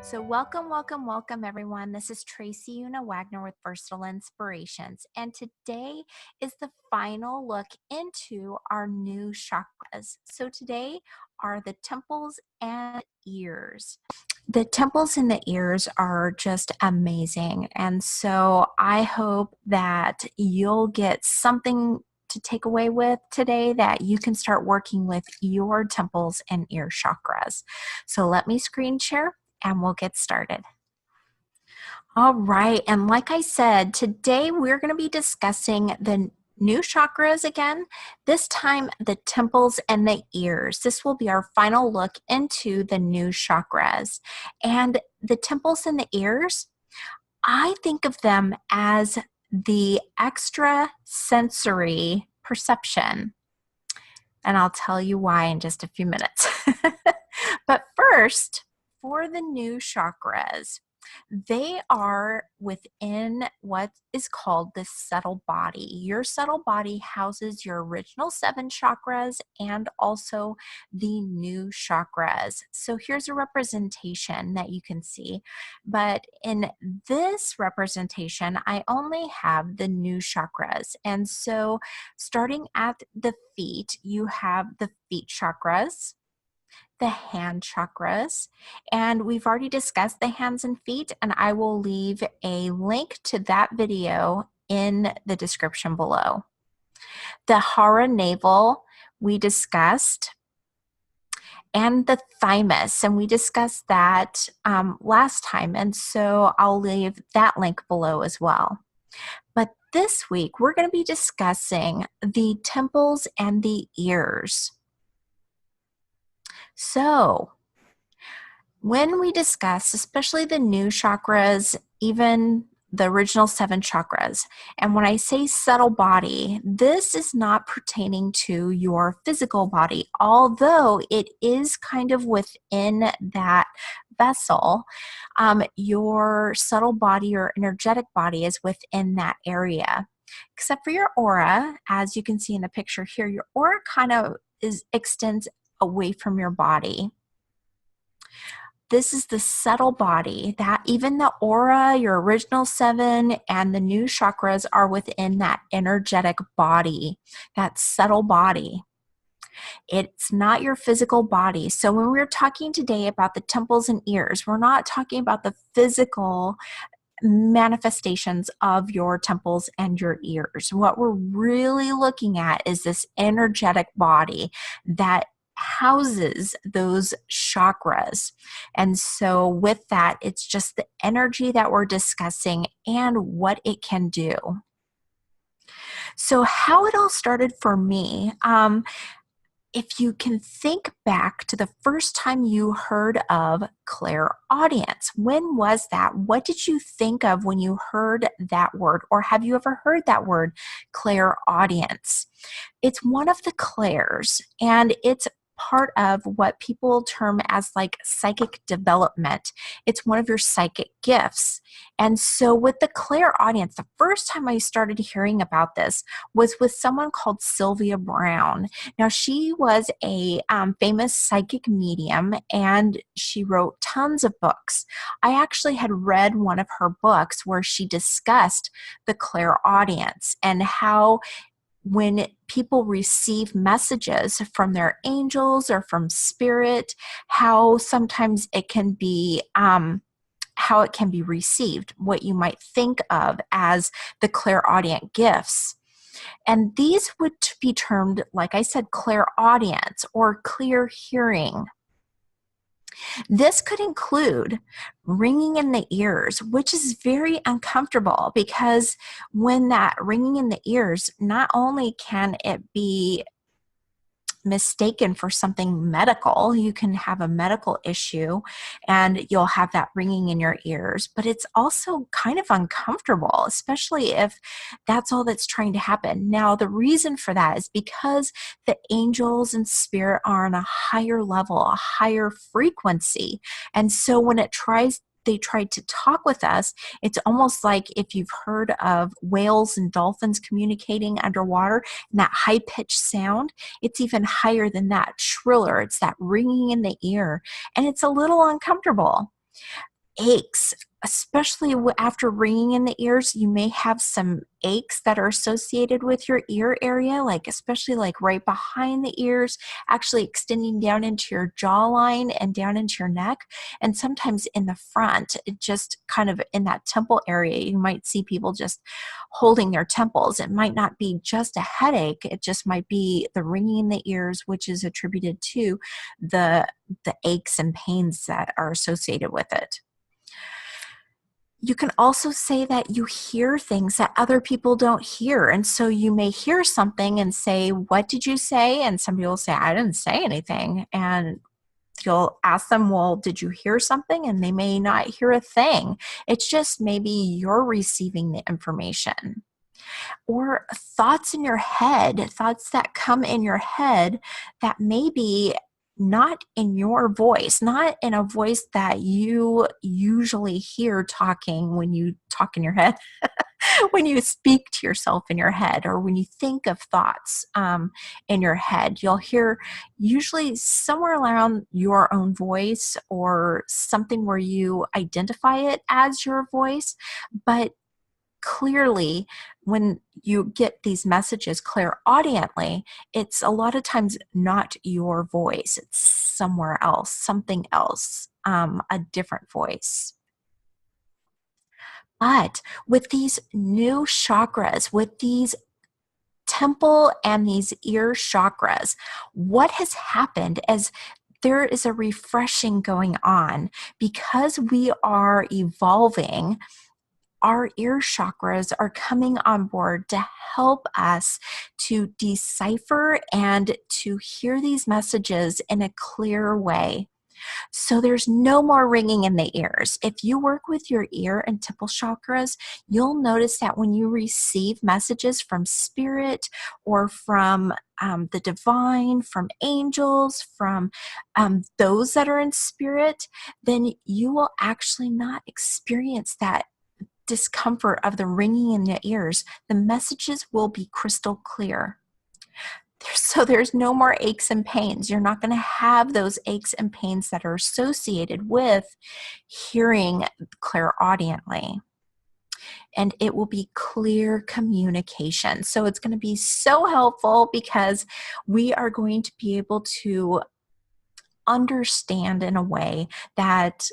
So welcome everyone. This is Tracy Una Wagner with Versatile Inspirations. And today is the final look into our new chakras. So today are the temples and ears. The temples and the ears are just amazing. And so I hope that you'll get something to take away with today that you can start working with your temples and ear chakras. So let me screen share and we'll get started. All right, and like I said, today we're going to be discussing the new chakras again, this time the temples and the ears. This will be our final look into the new chakras. And the temples and the ears, I think of them as the extra sensory perception. And I'll tell you why in just a few minutes. But first, for the new chakras, they are within what is called the subtle body. Your subtle body houses your original 7 chakras and also the new chakras. So here's a representation that you can see. But in this representation, I only have the new chakras. And so starting at the feet, you have the feet chakras, the hand chakras, and we've already discussed the hands and feet, and I will leave a link to that video in the description below. The hara navel we discussed, and the thymus, and we discussed that last time, and so I'll leave that link below as well. But this week, we're going to be discussing the temples and the ears. So when we discuss, especially the new chakras, even the original 7 chakras, and when I say subtle body, this is not pertaining to your physical body, although it is kind of within that vessel. Your subtle body or energetic body is within that area. Except for your aura, as you can see in the picture here, your aura kind of extends away from your body. This is the subtle body, that even the aura, your original 7, and the new chakras are within that energetic body, that subtle body. It's not your physical body. So when we're talking today about the temples and ears, we're not talking about the physical manifestations of your temples and your ears. What we're really looking at is this energetic body that houses those chakras. And so with that, it's just the energy that we're discussing and what it can do. So how it all started for me, if you can think back to the first time you heard of clairaudience, when was that? What did you think of when you heard that word? Or have you ever heard that word, clairaudience? It's one of the clairs, and it's part of what people term as like psychic development. It's one of your psychic gifts. And so with the clairaudience, the first time I started hearing about this was with someone called Sylvia Brown. Now, she was a famous psychic medium, and she wrote tons of books. I actually had read one of her books where she discussed the clairaudience and how when people receive messages from their angels or from spirit, how sometimes it can be how it can be received, what you might think of as the clairaudient gifts. And these would be termed, like I said, clairaudience or clear hearing. This could include ringing in the ears, which is very uncomfortable because when that ringing in the ears, not only can it be mistaken for something medical, you can have a medical issue and you'll have that ringing in your ears, but it's also kind of uncomfortable, especially if that's all that's trying to happen. Now, the reason for that is because the angels and spirit are on a higher level, a higher frequency. And so when they tried to talk with us, it's almost like if you've heard of whales and dolphins communicating underwater and that high-pitched sound, it's even higher than that, shriller. It's that ringing in the ear, and it's a little uncomfortable. Aches, especially after ringing in the ears, you may have some aches that are associated with your ear area, like especially like right behind the ears, actually extending down into your jawline and down into your neck. And sometimes in the front, it just kind of in that temple area, you might see people just holding their temples. It might not be just a headache. It just might be the ringing in the ears, which is attributed to the aches and pains that are associated with it. You can also say that you hear things that other people don't hear. And so you may hear something and say, "What did you say?" And somebody will say, "I didn't say anything." And you'll ask them, "Well, did you hear something?" And they may not hear a thing. It's just maybe you're receiving the information. Or thoughts in your head, thoughts that come in your head that may be not in your voice, not in a voice that you usually hear talking when you talk in your head, when you speak to yourself in your head, or when you think of thoughts in your head. You'll hear usually somewhere around your own voice or something where you identify it as your voice, but clearly when you get these messages clairaudiently, it's a lot of times not your voice. It's somewhere else, something else, a different voice. But with these new chakras, with these temple and these ear chakras, what has happened is there is a refreshing going on because we are evolving. Our ear chakras are coming on board to help us to decipher and to hear these messages in a clear way. So there's no more ringing in the ears. If you work with your ear and temple chakras, you'll notice that when you receive messages from spirit or from the divine, from angels, from those that are in spirit, then you will actually not experience that discomfort of the ringing in the ears. The messages will be crystal clear. So there's no more aches and pains. You're not going to have those aches and pains that are associated with hearing clairaudiently. And it will be clear communication. So it's going to be so helpful because we are going to be able to understand in a way that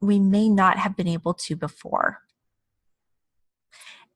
we may not have been able to before.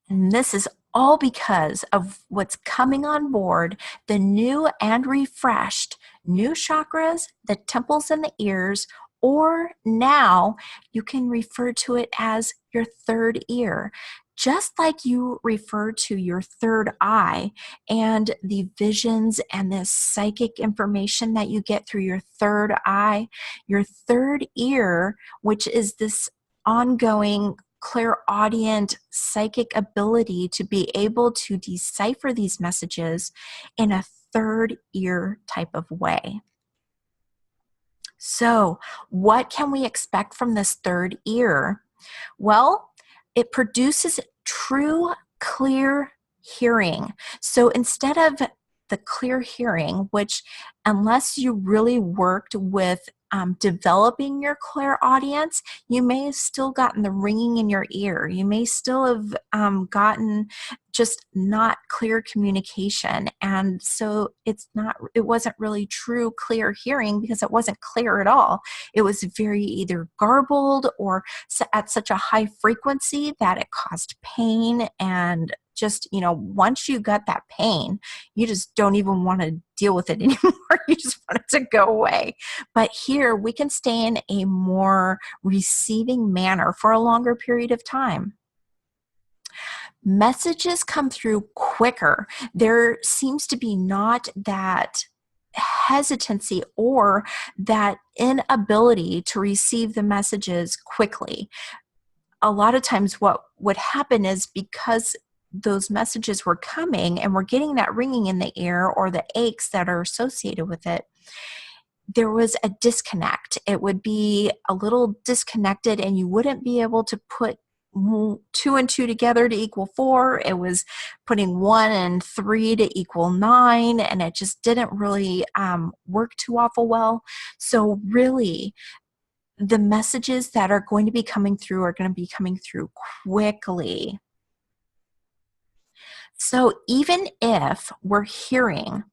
And this is all because of what's coming on board, the new and refreshed new chakras, the temples and the ears, or now you can refer to it as your third ear. Just like you refer to your third eye and the visions and the psychic information that you get through your third eye, your third ear, which is this ongoing clairaudient psychic ability to be able to decipher these messages in a third ear type of way. So, what can we expect from this third ear? Well, it produces true, clear hearing. So instead of the clear hearing, which unless you really worked with developing your clairaudience, you may have still gotten the ringing in your ear. You may still have gotten just not clear communication. And so it wasn't really true clear hearing because it wasn't clear at all. It was very either garbled or at such a high frequency that it caused pain. And just, once you got that pain, you just don't even want to deal with it anymore. You just want it to go away. But here we can stay in a more receiving manner for a longer period of time. Messages come through quicker. There seems to be not that hesitancy or that inability to receive the messages quickly. A lot of times what would happen is because those messages were coming and we're getting that ringing in the ear or the aches that are associated with it, there was a disconnect. It would be a little disconnected and you wouldn't be able to put 2 and 2 together to equal 4. It was putting 1 and 3 to equal 9, and it just didn't really work too awful well. So really, the messages that are going to be coming through are going to be coming through quickly. So even if we're hearing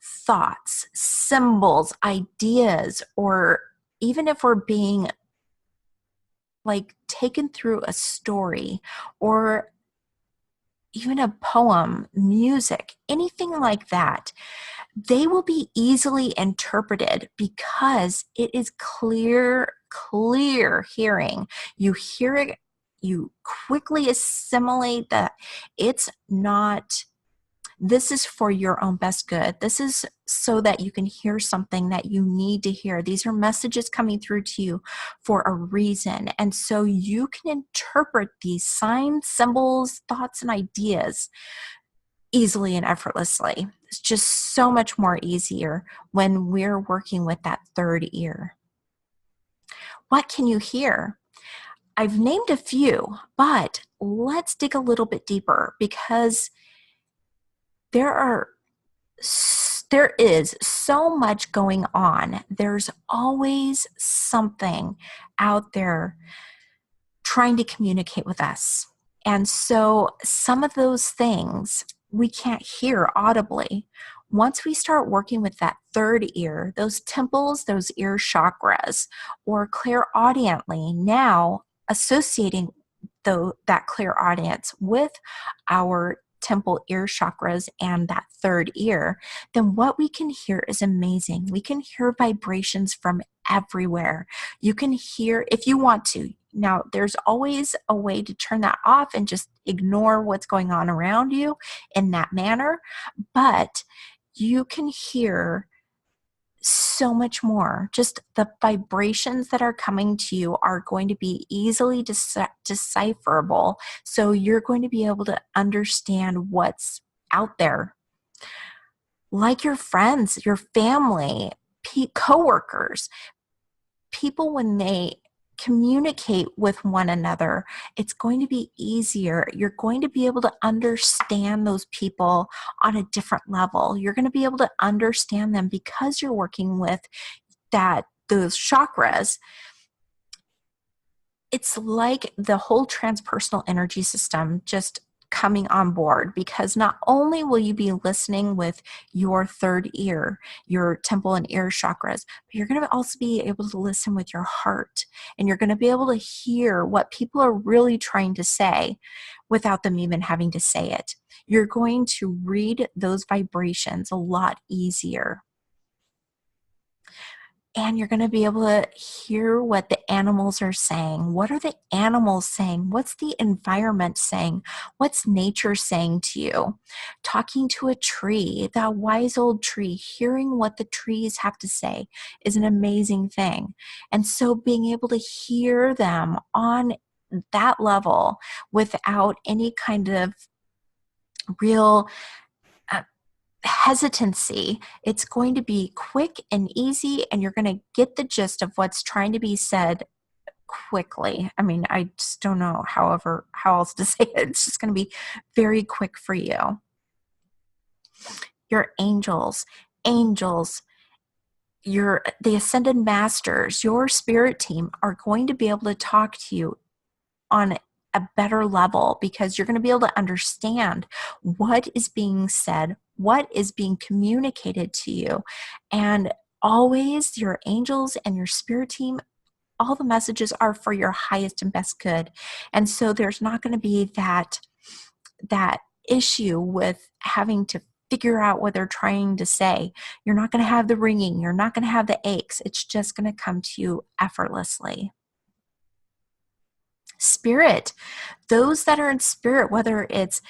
thoughts, symbols, ideas, or even if we're being like taken through a story or even a poem, music, anything like that, they will be easily interpreted because it is clear hearing. You hear it, you quickly assimilate that it's not, this is for your own best good. This is so that you can hear something that you need to hear. These are messages coming through to you for a reason. And so you can interpret these signs, symbols, thoughts, and ideas easily and effortlessly. It's just so much more easier when we're working with that third ear. What can you hear? I've named a few, but let's dig a little bit deeper because there is so much going on. There's always something out there trying to communicate with us. And so some of those things we can't hear audibly. Once we start working with that third ear, those temples, those ear chakras, or clairaudiently, now associating that clairaudience with our temple ear chakras and that third ear, then what we can hear is amazing. We can hear vibrations from everywhere. You can hear, if you want to. Now, there's always a way to turn that off and just ignore what's going on around you in that manner, but you can hear so much more. Just the vibrations that are coming to you are going to be easily decipherable. So you're going to be able to understand what's out there. Like your friends, your family, coworkers, people, when they communicate with one another, it's going to be easier. You're going to be able to understand those people on a different level. You're going to be able to understand them because you're working with those chakras. It's like the whole transpersonal energy system just coming on board, because not only will you be listening with your third ear, your temple and ear chakras, but you're going to also be able to listen with your heart, and you're going to be able to hear what people are really trying to say without them even having to say it. You're going to read those vibrations a lot easier. And you're going to be able to hear what the animals are saying. What are the animals saying? What's the environment saying? What's nature saying to you? Talking to a tree, that wise old tree, hearing what the trees have to say is an amazing thing. And so being able to hear them on that level without any kind of real hesitancy, it's going to be quick and easy, and you're going to get the gist of what's trying to be said quickly. I mean, I just don't know how else to say it. It's just going to be very quick for you. Your angels, the ascended masters, your spirit team are going to be able to talk to you on a better level, because you're going to be able to understand what is being said, what is being communicated to you. And always your angels and your spirit team, all the messages are for your highest and best good. And so there's not going to be that issue with having to figure out what they're trying to say. You're not going to have the ringing. You're not going to have the aches. It's just going to come to you effortlessly. Spirit, those that are in spirit, whether it's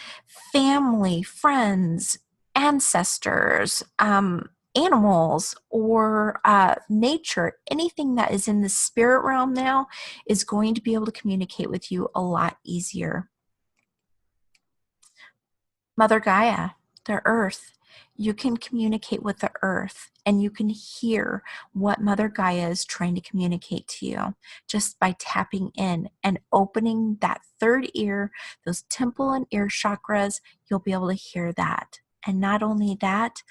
family, friends, ancestors, animals, or nature, anything that is in the spirit realm now is going to be able to communicate with you a lot easier. Mother Gaia, the earth. You can communicate with the earth, and you can hear what Mother Gaia is trying to communicate to you just by tapping in and opening that third ear, those temple and ear chakras. You'll be able to hear that. And not only that,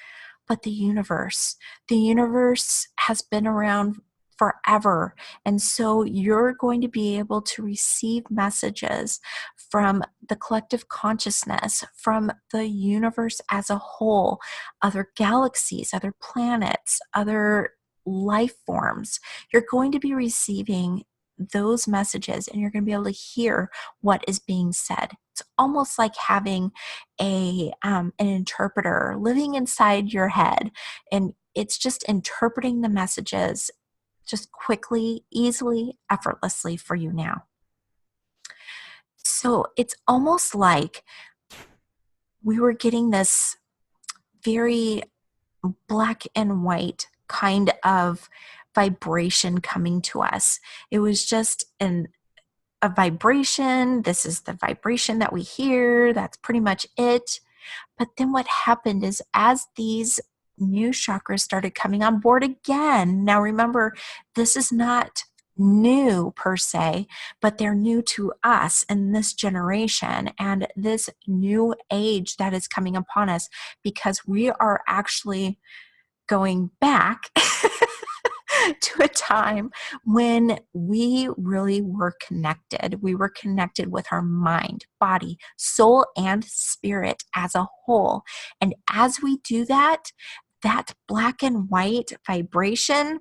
but the universe. The universe has been around forever. And so you're going to be able to receive messages from the collective consciousness, from the universe as a whole, other galaxies, other planets, other life forms. You're going to be receiving those messages, and you're going to be able to hear what is being said. It's almost like having an interpreter living inside your head, and it's just interpreting the messages just quickly, easily, effortlessly for you now. So it's almost like we were getting this very black and white kind of vibration coming to us. It was just a vibration. This is the vibration that we hear. That's pretty much it. But then what happened is, as these new chakras started coming on board again, now remember, this is not new per se, but they're new to us in this generation and this new age that is coming upon us, because we are actually going back to a time when we really were connected. We were connected with our mind, body, soul, and spirit as a whole. And as we do that, that black and white vibration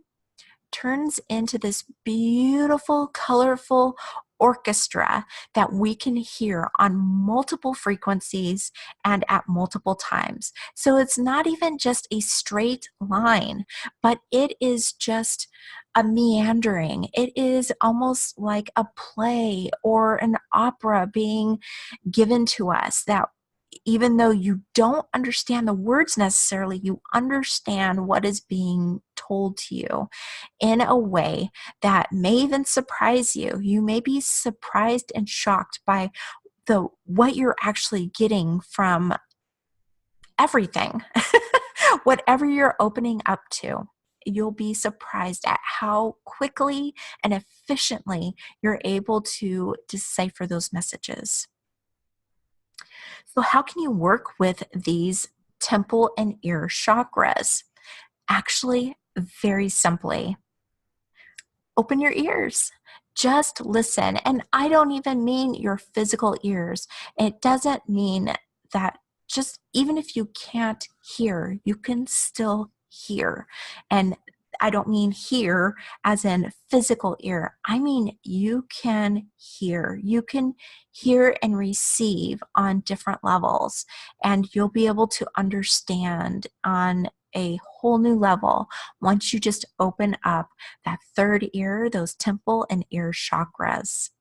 turns into this beautiful, colorful orchestra that we can hear on multiple frequencies and at multiple times. So it's not even just a straight line, but it is just a meandering. It is almost like a play or an opera being given to us, that even though you don't understand the words necessarily, you understand what is being told to you in a way that may even surprise you. You may be surprised and shocked by what you're actually getting from everything. Whatever you're opening up to, you'll be surprised at how quickly and efficiently you're able to decipher those messages. So how can you work with these temple and ear chakras? Actually, very simply, open your ears. Just listen. And I don't even mean your physical ears. It doesn't mean that, just even if you can't hear, you can still hear. And I don't mean hear as in physical ear. I mean you can hear. You can hear and receive on different levels, and you'll be able to understand on a whole new level once you just open up that third ear, those temple and ear chakras.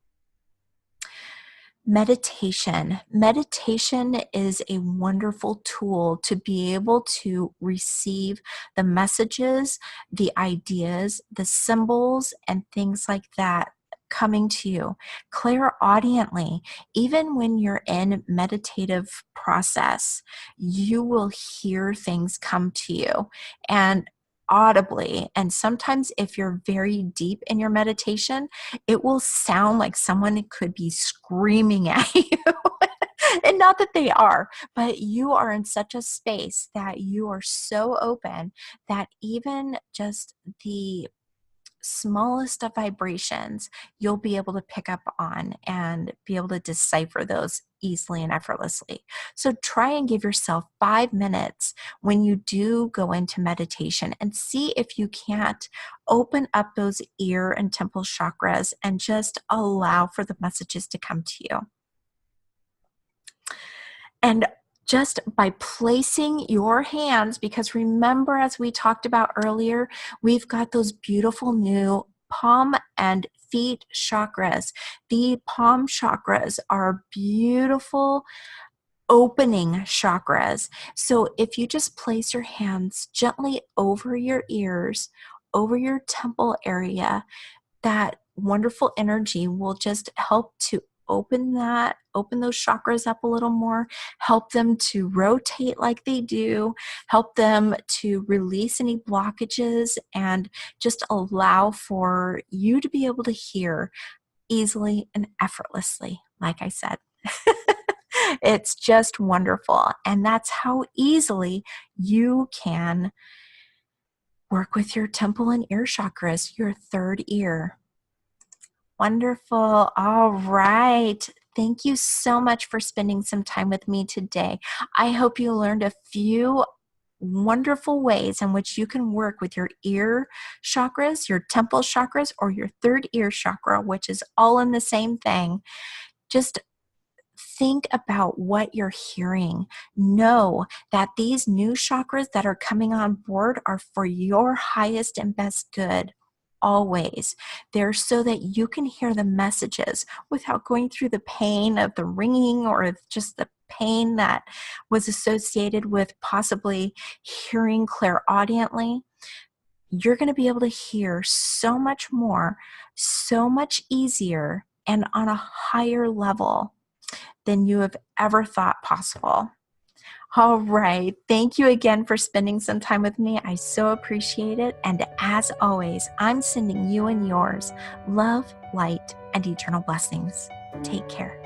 Meditation. Meditation is a wonderful tool to be able to receive the messages, the ideas, the symbols, and things like that coming to you clairaudiently. Even when you're in meditative process, you will hear things come to you, and audibly. And sometimes if you're very deep in your meditation, it will sound like someone could be screaming at you. And not that they are, but you are in such a space that you are so open that even just the smallest of vibrations, you'll be able to pick up on and be able to decipher those easily and effortlessly. So try and give yourself 5 minutes when you do go into meditation, and see if you can't open up those ear and temple chakras and just allow for the messages to come to you. And just by placing your hands, because remember, as we talked about earlier, we've got those beautiful new palm and feet chakras. The palm chakras are beautiful opening chakras. So if you just place your hands gently over your ears, over your temple area, that wonderful energy will just help to open those chakras up a little more, help them to rotate like they do, help them to release any blockages, and just allow for you to be able to hear easily and effortlessly, like I said. It's just wonderful. And that's how easily you can work with your temple and ear chakras, your third ear. Wonderful. All right. Thank you so much for spending some time with me today. I hope you learned a few wonderful ways in which you can work with your ear chakras, your temple chakras, or your third ear chakra, which is all in the same thing. Just think about what you're hearing. Know that these new chakras that are coming on board are for your highest and best good. Always. They're so that you can hear the messages without going through the pain of the ringing or just the pain that was associated with possibly hearing clairaudiently. You're going to be able to hear so much more, so much easier, and on a higher level than you have ever thought possible. All right. Thank you again for spending some time with me. I so appreciate it. And as always, I'm sending you and yours love, light, and eternal blessings. Take care.